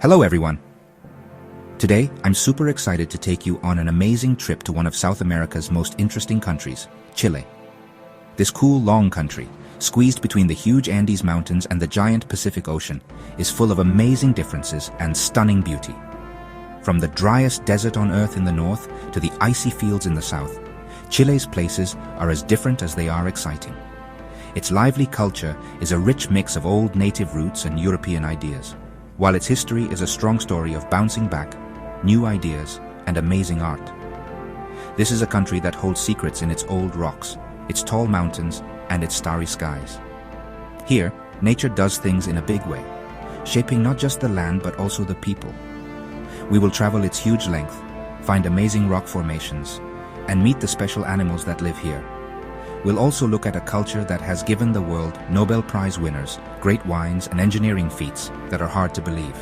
Hello everyone! Today, I'm super excited to take you on an amazing trip to one of South America's most interesting countries, Chile. This cool, long country, squeezed between the huge Andes Mountains and the giant Pacific Ocean, is full of amazing differences and stunning beauty. From the driest desert on Earth in the north to the icy fields in the south, Chile's places are as different as they are exciting. Its lively culture is a rich mix of old native roots and European ideas, while its history is a strong story of bouncing back, new ideas, and amazing art. This is a country that holds secrets in its old rocks, its tall mountains, and its starry skies. Here, nature does things in a big way, shaping not just the land but also the people. We will travel its huge length, find amazing rock formations, and meet the special animals that live here. We'll also look at a culture that has given the world Nobel Prize winners, great wines, and engineering feats that are hard to believe.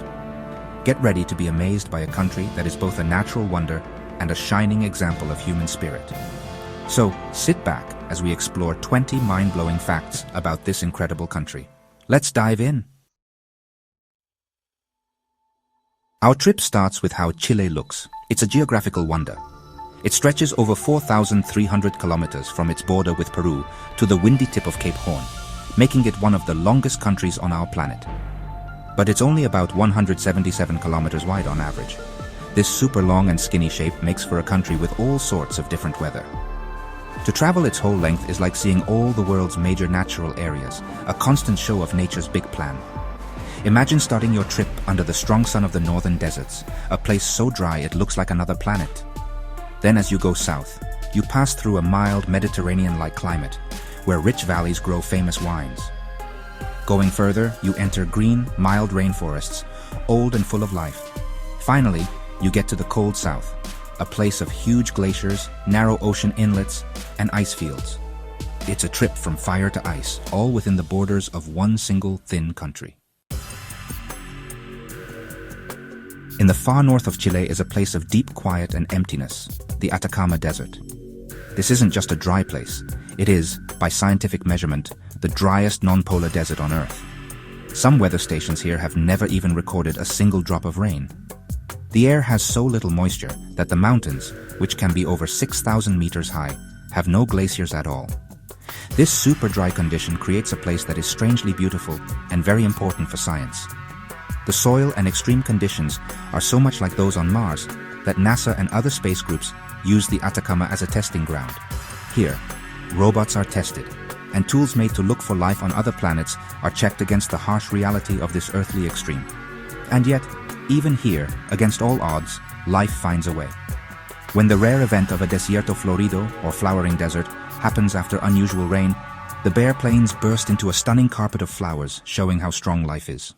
Get ready to be amazed by a country that is both a natural wonder and a shining example of human spirit. So, sit back as we explore 20 mind-blowing facts about this incredible country. Let's dive in! Our trip starts with how Chile looks. It's a geographical wonder. It stretches over 4,300 kilometers from its border with Peru to the windy tip of Cape Horn, making it one of the longest countries on our planet. But it's only about 177 kilometers wide on average. This super long and skinny shape makes for a country with all sorts of different weather. To travel its whole length is like seeing all the world's major natural areas, a constant show of nature's big plan. Imagine starting your trip under the strong sun of the northern deserts, a place so dry it looks like another planet. Then as you go south, you pass through a mild Mediterranean-like climate, where rich valleys grow famous wines. Going further, you enter green, mild rainforests, old and full of life. Finally, you get to the cold south, a place of huge glaciers, narrow ocean inlets, and ice fields. It's a trip from fire to ice, all within the borders of one single thin country. In the far north of Chile is a place of deep quiet and emptiness, the Atacama Desert. This isn't just a dry place. It is, by scientific measurement, the driest non-polar desert on Earth. Some weather stations here have never even recorded a single drop of rain. The air has so little moisture that the mountains, which can be over 6,000 meters high, have no glaciers at all. This super dry condition creates a place that is strangely beautiful and very important for science. The soil and extreme conditions are so much like those on Mars that NASA and other space groups use the Atacama as a testing ground. Here, robots are tested, and tools made to look for life on other planets are checked against the harsh reality of this earthly extreme. And yet, even here, against all odds, life finds a way. When the rare event of a desierto florido, or flowering desert, happens after unusual rain, the bare plains burst into a stunning carpet of flowers, showing how strong life is.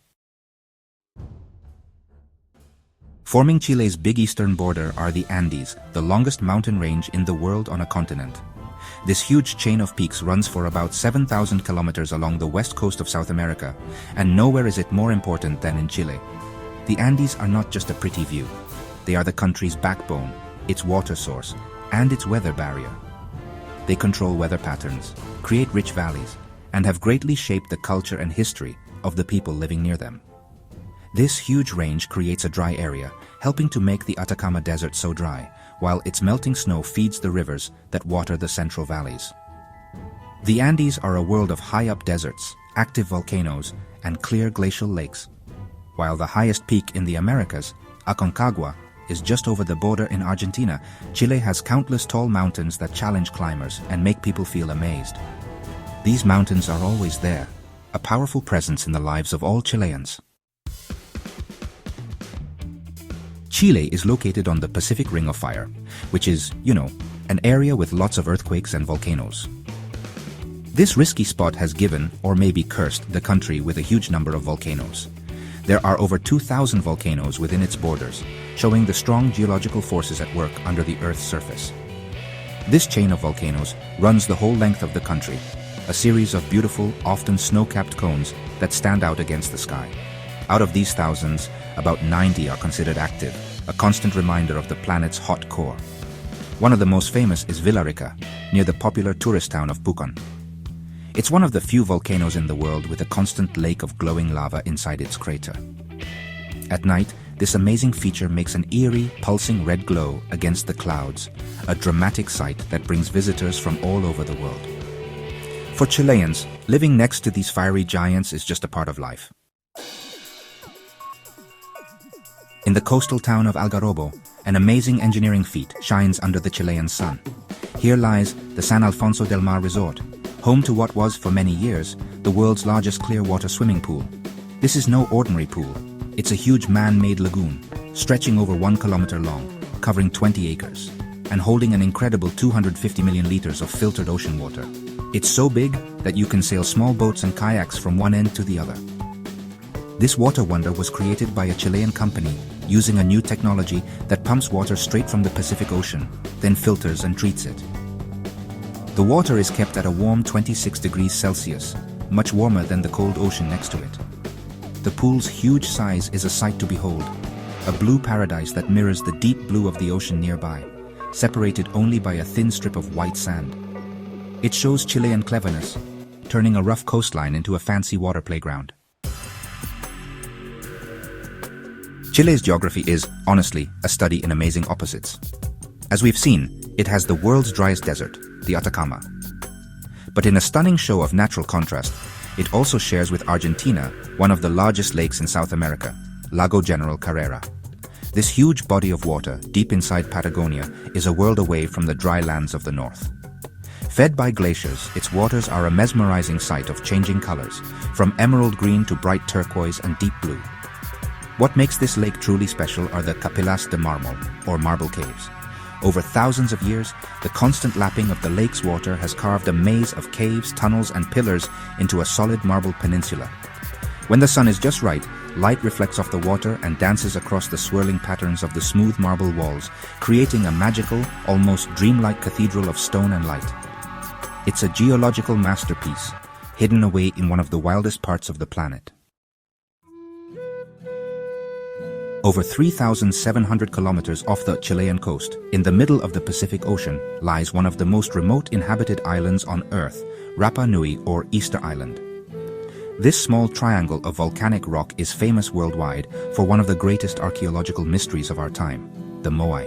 Forming Chile's big eastern border are the Andes, the longest mountain range in the world on a continent. This huge chain of peaks runs for about 7,000 kilometers along the west coast of South America, and nowhere is it more important than in Chile. The Andes are not just a pretty view. They are the country's backbone, its water source, and its weather barrier. They control weather patterns, create rich valleys, and have greatly shaped the culture and history of the people living near them. This huge range creates a dry area, helping to make the Atacama Desert so dry, while its melting snow feeds the rivers that water the central valleys. The Andes are a world of high-up deserts, active volcanoes, and clear glacial lakes. While the highest peak in the Americas, Aconcagua, is just over the border in Argentina, Chile has countless tall mountains that challenge climbers and make people feel amazed. These mountains are always there, a powerful presence in the lives of all Chileans. Chile is located on the Pacific Ring of Fire, which is, an area with lots of earthquakes and volcanoes. This risky spot has given, or maybe cursed, the country with a huge number of volcanoes. There are over 2,000 volcanoes within its borders, showing the strong geological forces at work under the Earth's surface. This chain of volcanoes runs the whole length of the country, a series of beautiful, often snow-capped cones that stand out against the sky. Out of these thousands, about 90 are considered active, a constant reminder of the planet's hot core. One of the most famous is Villarrica, near the popular tourist town of Pucón. It's one of the few volcanoes in the world with a constant lake of glowing lava inside its crater. At night, this amazing feature makes an eerie, pulsing red glow against the clouds, a dramatic sight that brings visitors from all over the world. For Chileans, living next to these fiery giants is just a part of life. In the coastal town of Algarrobo, an amazing engineering feat shines under the Chilean sun. Here lies the San Alfonso del Mar Resort, home to what was, for many years, the world's largest clear water swimming pool. This is no ordinary pool. It's a huge man-made lagoon, stretching over 1 kilometer long, covering 20 acres, and holding an incredible 250 million liters of filtered ocean water. It's so big that you can sail small boats and kayaks from one end to the other. This water wonder was created by a Chilean company using a new technology that pumps water straight from the Pacific Ocean, then filters and treats it. The water is kept at a warm 26 degrees Celsius, much warmer than the cold ocean next to it. The pool's huge size is a sight to behold, a blue paradise that mirrors the deep blue of the ocean nearby, separated only by a thin strip of white sand. It shows Chilean cleverness, turning a rough coastline into a fancy water playground. Chile's geography is, honestly, a study in amazing opposites. As we've seen, it has the world's driest desert, the Atacama. But in a stunning show of natural contrast, it also shares with Argentina one of the largest lakes in South America, Lago General Carrera. This huge body of water, deep inside Patagonia, is a world away from the dry lands of the north. Fed by glaciers, its waters are a mesmerizing sight of changing colors, from emerald green to bright turquoise and deep blue. What makes this lake truly special are the capillas de mármol, or marble caves. Over thousands of years, the constant lapping of the lake's water has carved a maze of caves, tunnels, and pillars into a solid marble peninsula. When the sun is just right, light reflects off the water and dances across the swirling patterns of the smooth marble walls, creating a magical, almost dreamlike cathedral of stone and light. It's a geological masterpiece, hidden away in one of the wildest parts of the planet. Over 3,700 kilometers off the Chilean coast, in the middle of the Pacific Ocean, lies one of the most remote inhabited islands on Earth, Rapa Nui or Easter Island. This small triangle of volcanic rock is famous worldwide for one of the greatest archaeological mysteries of our time, the Moai.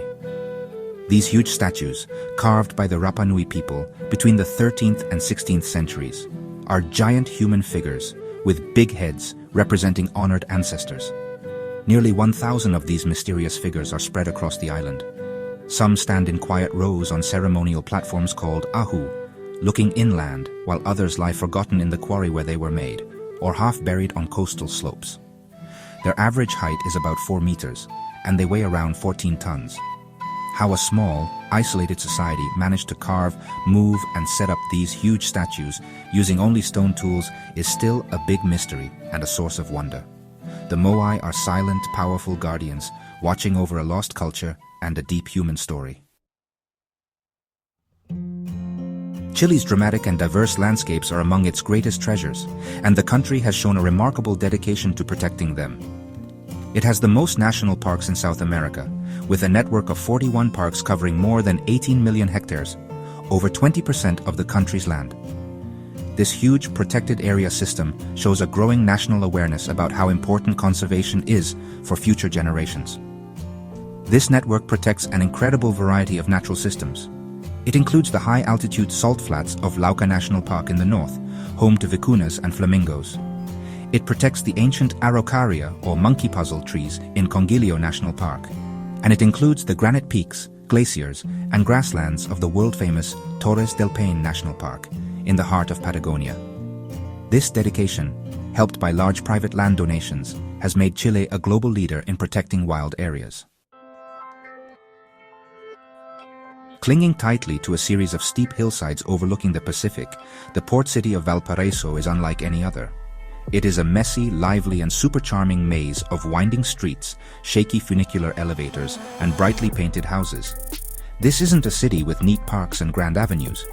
These huge statues, carved by the Rapa Nui people between the 13th and 16th centuries, are giant human figures with big heads representing honored ancestors. Nearly 1,000 of these mysterious figures are spread across the island. Some stand in quiet rows on ceremonial platforms called ahu, looking inland, while others lie forgotten in the quarry where they were made, or half buried on coastal slopes. Their average height is about 4 meters, and they weigh around 14 tons. How a small, isolated society managed to carve, move, and set up these huge statues using only stone tools is still a big mystery and a source of wonder. The Moai are silent, powerful guardians, watching over a lost culture and a deep human story. Chile's dramatic and diverse landscapes are among its greatest treasures, and the country has shown a remarkable dedication to protecting them. It has the most national parks in South America, with a network of 41 parks covering more than 18 million hectares, over 20% of the country's land. This huge protected area system shows a growing national awareness about how important conservation is for future generations. This network protects an incredible variety of natural systems. It includes the high-altitude salt flats of Lauca National Park in the north, home to vicuñas and flamingos. It protects the ancient araucaria or monkey puzzle trees in Conguillo National Park. And it includes the granite peaks, glaciers, and grasslands of the world-famous Torres del Paine National Park, in the heart of Patagonia. This dedication, helped by large private land donations, has made Chile a global leader in protecting wild areas. Clinging tightly to a series of steep hillsides overlooking the Pacific, the port city of Valparaiso is unlike any other. It is a messy, lively, and super charming maze of winding streets, shaky funicular elevators, and brightly painted houses. This isn't a city with neat parks and grand avenues.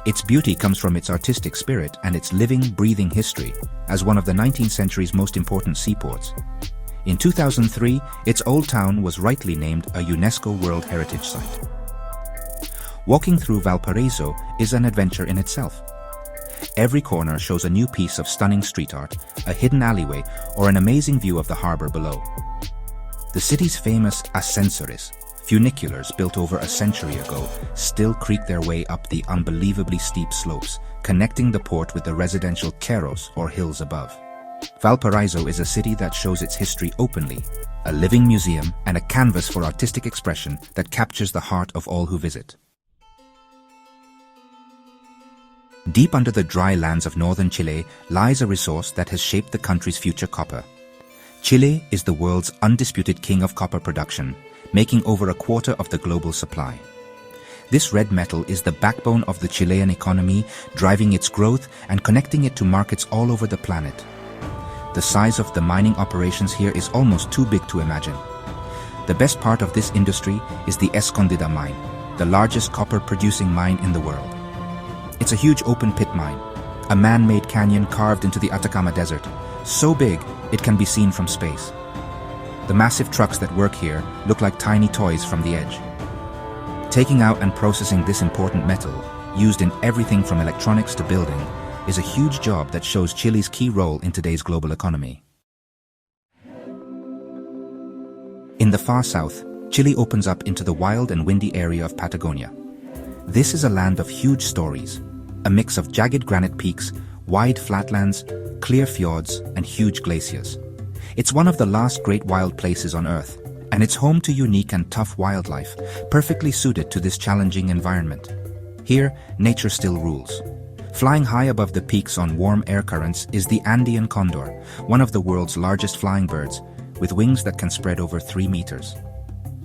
Its beauty comes from its artistic spirit and its living, breathing history as one of the 19th century's most important seaports. In 2003, its old town was rightly named a UNESCO World Heritage Site. Walking through Valparaiso is an adventure in itself. Every corner shows a new piece of stunning street art, a hidden alleyway, or an amazing view of the harbor below. The city's famous ascensores, funiculars built over a century ago, still creak their way up the unbelievably steep slopes, connecting the port with the residential cerros or hills above. Valparaiso is a city that shows its history openly, a living museum and a canvas for artistic expression that captures the heart of all who visit. Deep under the dry lands of northern Chile lies a resource that has shaped the country's future: copper. Chile is the world's undisputed king of copper production, making over a quarter of the global supply. This red metal is the backbone of the Chilean economy, driving its growth and connecting it to markets all over the planet. The size of the mining operations here is almost too big to imagine. The best part of this industry is the Escondida mine, the largest copper-producing mine in the world. It's a huge open-pit mine, a man-made canyon carved into the Atacama desert, so big it can be seen from space. The massive trucks that work here look like tiny toys from the edge. Taking out and processing this important metal, used in everything from electronics to building, is a huge job that shows Chile's key role in today's global economy. In the far south, Chile opens up into the wild and windy area of Patagonia. This is a land of huge stories, a mix of jagged granite peaks, wide flatlands, clear fjords, and huge glaciers. It's one of the last great wild places on Earth, and it's home to unique and tough wildlife, perfectly suited to this challenging environment. Here, nature still rules. Flying high above the peaks on warm air currents is the Andean condor, one of the world's largest flying birds, with wings that can spread over 3 meters.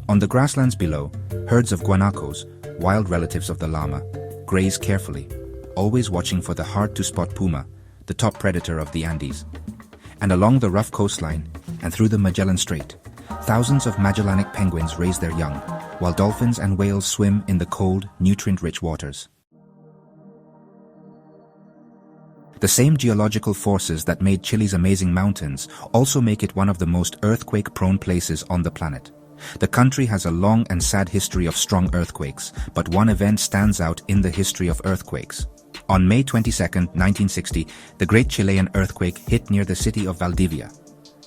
On the grasslands below, herds of guanacos, wild relatives of the llama, graze carefully, always watching for the hard-to-spot puma, the top predator of the Andes. And along the rough coastline, and through the Magellan Strait, thousands of Magellanic penguins raise their young, while dolphins and whales swim in the cold, nutrient-rich waters. The same geological forces that made Chile's amazing mountains also make it one of the most earthquake-prone places on the planet. The country has a long and sad history of strong earthquakes, but one event stands out in the history of earthquakes. On May 22, 1960, the Great Chilean Earthquake hit near the city of Valdivia.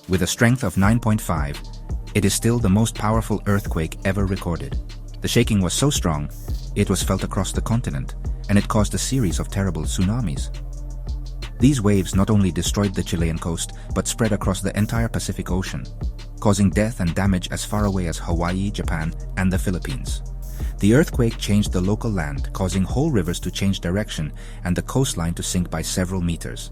With a strength of 9.5, it is still the most powerful earthquake ever recorded. The shaking was so strong, it was felt across the continent, and it caused a series of terrible tsunamis. These waves not only destroyed the Chilean coast, but spread across the entire Pacific Ocean, causing death and damage as far away as Hawaii, Japan, and the Philippines. The earthquake changed the local land, causing whole rivers to change direction and the coastline to sink by several meters.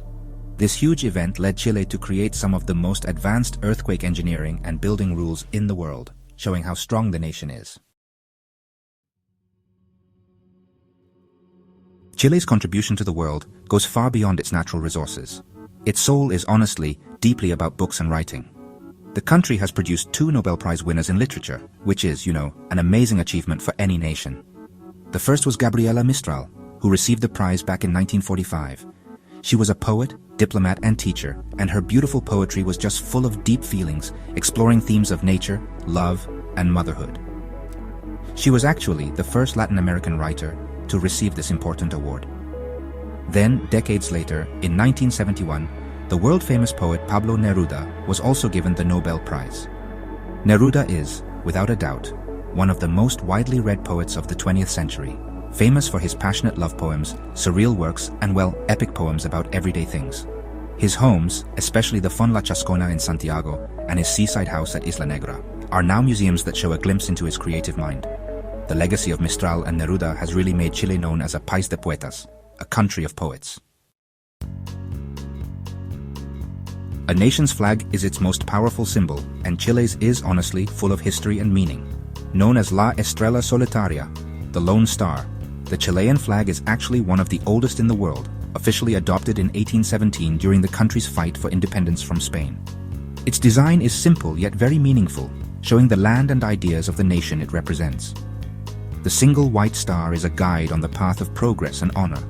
This huge event led Chile to create some of the most advanced earthquake engineering and building rules in the world, showing how strong the nation is. Chile's contribution to the world goes far beyond its natural resources. Its soul is honestly, deeply about books and writing. The country has produced 2 Nobel Prize winners in literature, which is, an amazing achievement for any nation. The first was Gabriela Mistral, who received the prize back in 1945. She was a poet, diplomat, and teacher, and her beautiful poetry was just full of deep feelings, exploring themes of nature, love, and motherhood. She was actually the first Latin American writer to receive this important award. Then, decades later, in 1971, the world-famous poet Pablo Neruda was also given the Nobel Prize. Neruda is, without a doubt, one of the most widely read poets of the 20th century, famous for his passionate love poems, surreal works, and, epic poems about everyday things. His homes, especially the Font La Chascona in Santiago and his seaside house at Isla Negra, are now museums that show a glimpse into his creative mind. The legacy of Mistral and Neruda has really made Chile known as a país de poetas, a country of poets. A nation's flag is its most powerful symbol, and Chile's is honestly full of history and meaning. Known as La Estrella Solitaria, the Lone Star, the Chilean flag is actually one of the oldest in the world, officially adopted in 1817 during the country's fight for independence from Spain. Its design is simple yet very meaningful, showing the land and ideas of the nation it represents. The single white star is a guide on the path of progress and honor,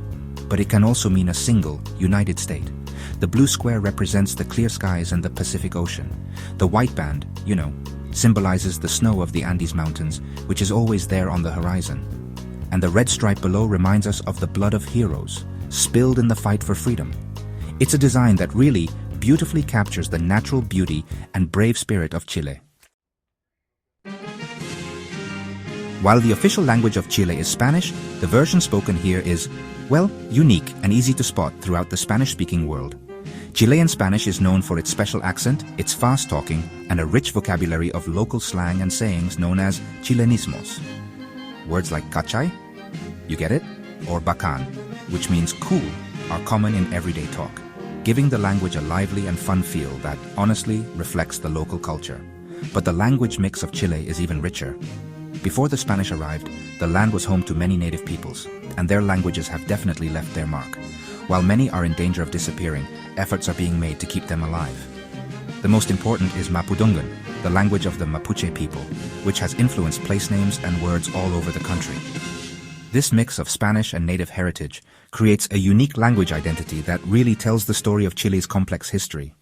but it can also mean a single, united state. The blue square represents the clear skies and the Pacific Ocean. The white band, symbolizes the snow of the Andes Mountains, which is always there on the horizon. And the red stripe below reminds us of the blood of heroes, spilled in the fight for freedom. It's a design that really beautifully captures the natural beauty and brave spirit of Chile. While the official language of Chile is Spanish, the version spoken here is, well, unique and easy to spot throughout the Spanish-speaking world. Chilean Spanish is known for its special accent, its fast talking, and a rich vocabulary of local slang and sayings known as chilenismos. Words like cachay, you get it? Or bacán, which means cool, are common in everyday talk, giving the language a lively and fun feel that honestly reflects the local culture. But the language mix of Chile is even richer. Before the Spanish arrived, the land was home to many native peoples, and their languages have definitely left their mark. While many are in danger of disappearing, efforts are being made to keep them alive. The most important is Mapudungun, the language of the Mapuche people, which has influenced place names and words all over the country. This mix of Spanish and native heritage creates a unique language identity that really tells the story of Chile's complex history.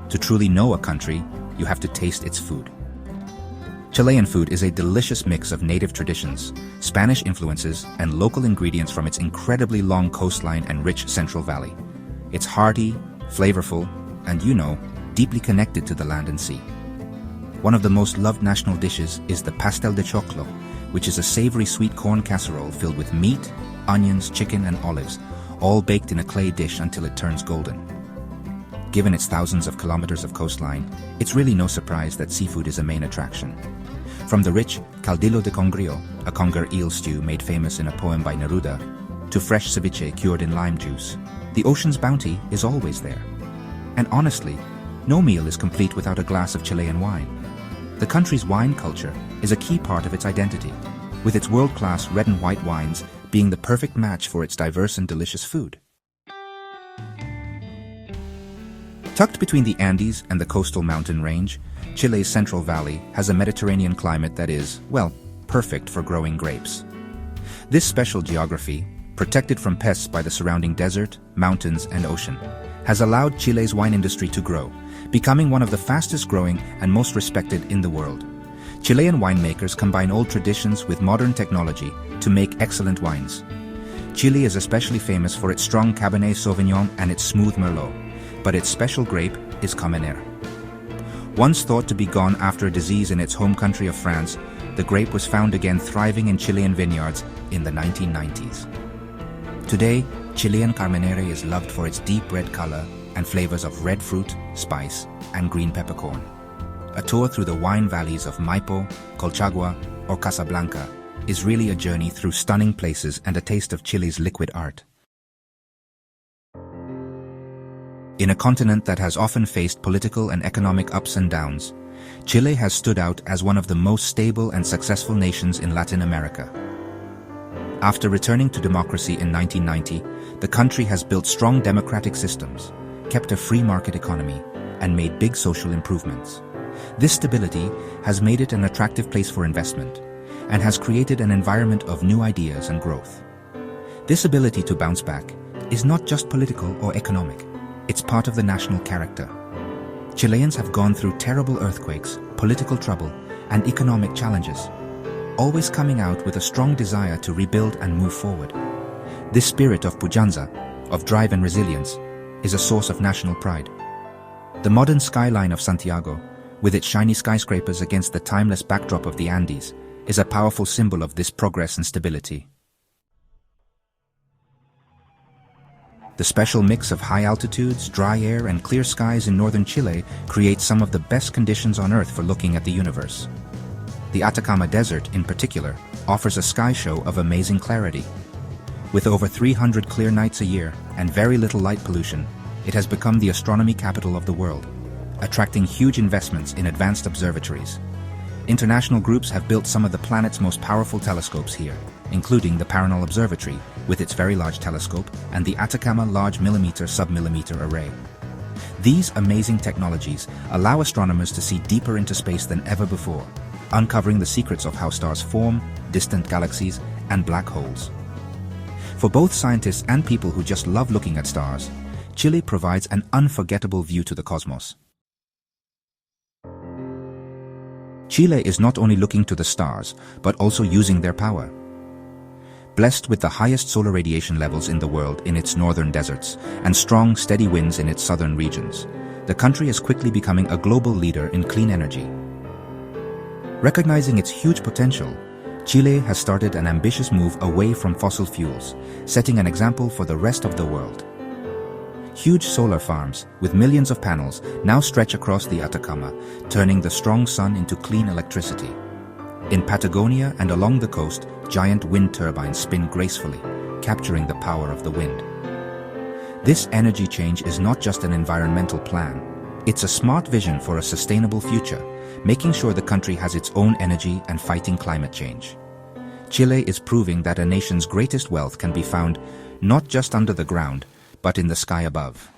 To truly know a country, you have to taste its food. Chilean food is a delicious mix of native traditions, Spanish influences, and local ingredients from its incredibly long coastline and rich Central Valley. It's hearty, flavorful, and deeply connected to the land and sea. One of the most loved national dishes is the pastel de choclo, which is a savory sweet corn casserole filled with meat, onions, chicken, and olives, all baked in a clay dish until it turns golden. Given its thousands of kilometers of coastline, it's really no surprise that seafood is a main attraction. From the rich caldillo de congrio, a conger eel stew made famous in a poem by Neruda, to fresh ceviche cured in lime juice, the ocean's bounty is always there. And honestly, no meal is complete without a glass of Chilean wine. The country's wine culture is a key part of its identity, with its world-class red and white wines being the perfect match for its diverse and delicious food. Tucked between the Andes and the coastal mountain range, Chile's Central Valley has a Mediterranean climate that is, well, perfect for growing grapes. This special geography, protected from pests by the surrounding desert, mountains, and ocean, has allowed Chile's wine industry to grow, becoming one of the fastest-growing and most respected in the world. Chilean winemakers combine old traditions with modern technology to make excellent wines. Chile is especially famous for its strong Cabernet Sauvignon and its smooth Merlot, but its special grape is Carmenere. Once thought to be gone after a disease in its home country of France, the grape was found again thriving in Chilean vineyards in the 1990s. Today, Chilean Carmenere is loved for its deep red color and flavors of red fruit, spice, and green peppercorn. A tour through the wine valleys of Maipo, Colchagua, or Casablanca is really a journey through stunning places and a taste of Chile's liquid art. In a continent that has often faced political and economic ups and downs, Chile has stood out as one of the most stable and successful nations in Latin America. After returning to democracy in 1990, the country has built strong democratic systems, kept a free market economy, and made big social improvements. This stability has made it an attractive place for investment and has created an environment of new ideas and growth. This ability to bounce back is not just political or economic. It's part of the national character. Chileans have gone through terrible earthquakes, political trouble, and economic challenges, always coming out with a strong desire to rebuild and move forward. This spirit of pujanza, of drive and resilience, is a source of national pride. The modern skyline of Santiago, with its shiny skyscrapers against the timeless backdrop of the Andes, is a powerful symbol of this progress and stability. The special mix of high altitudes, dry air, and clear skies in northern Chile creates some of the best conditions on Earth for looking at the universe. The Atacama Desert, in particular, offers a sky show of amazing clarity. With over 300 clear nights a year and very little light pollution, it has become the astronomy capital of the world, attracting huge investments in advanced observatories. International groups have built some of the planet's most powerful telescopes here, including the Paranal Observatory, with its very large telescope, and the Atacama Large Millimeter Submillimeter Array. These amazing technologies allow astronomers to see deeper into space than ever before, uncovering the secrets of how stars form, distant galaxies, and black holes. For both scientists and people who just love looking at stars, Chile provides an unforgettable view to the cosmos. Chile is not only looking to the stars, but also using their power. Blessed with the highest solar radiation levels in the world in its northern deserts and strong, steady winds in its southern regions, the country is quickly becoming a global leader in clean energy. Recognizing its huge potential, Chile has started an ambitious move away from fossil fuels, setting an example for the rest of the world. Huge solar farms, with millions of panels, now stretch across the Atacama, turning the strong sun into clean electricity. In Patagonia and along the coast, giant wind turbines spin gracefully, capturing the power of the wind. This energy change is not just an environmental plan. It's a smart vision for a sustainable future, making sure the country has its own energy and fighting climate change. Chile is proving that a nation's greatest wealth can be found not just under the ground, but in the sky above.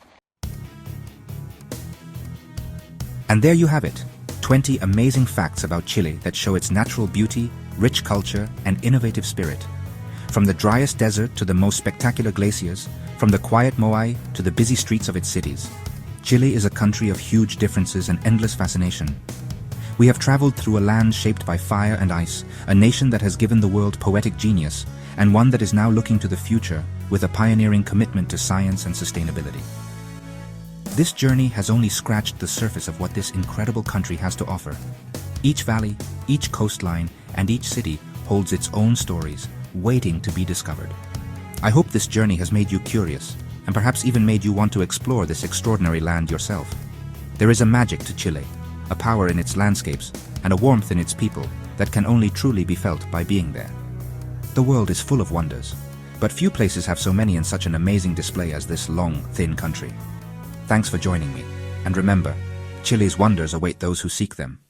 And there you have it, 20 amazing facts about Chile that show its natural beauty, rich culture, and innovative spirit. From the driest desert to the most spectacular glaciers, from the quiet Moai to the busy streets of its cities, Chile is a country of huge differences and endless fascination. We have traveled through a land shaped by fire and ice, a nation that has given the world poetic genius, and one that is now looking to the future with a pioneering commitment to science and sustainability. This journey has only scratched the surface of what this incredible country has to offer. Each valley, each coastline, and each city holds its own stories, waiting to be discovered. I hope this journey has made you curious, and perhaps even made you want to explore this extraordinary land yourself. There is a magic to Chile, a power in its landscapes, and a warmth in its people that can only truly be felt by being there. The world is full of wonders, but few places have so many in such an amazing display as this long, thin country. Thanks for joining me, and remember, Chile's wonders await those who seek them.